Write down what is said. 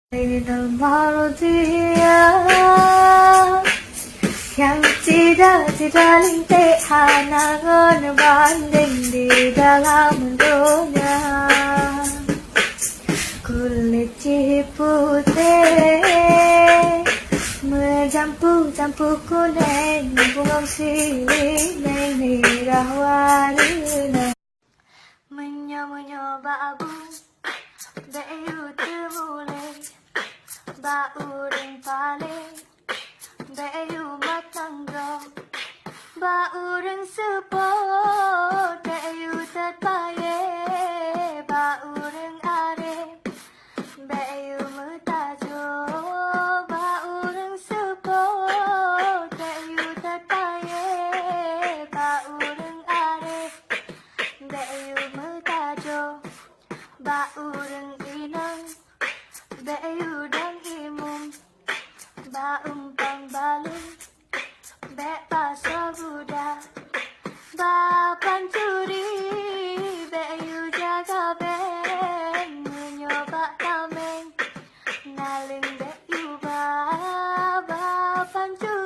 Little Marutia yang tidak lintai hanangan banding di dalam dunia kulit putih mencampur kuning bunga siling merah warna menyoba abu bayu termulai bau ring paling bayu matangga bau ring sepot bayu terpaye bau ring are bayu metajo bau ring sepot bayu terpaye bau ring are bayu metajo bau ring inang bayu dan imum baum pang balung be pasal buda ba pancuri bayu jaga ben menyoba tameng naling bayu ba pancuri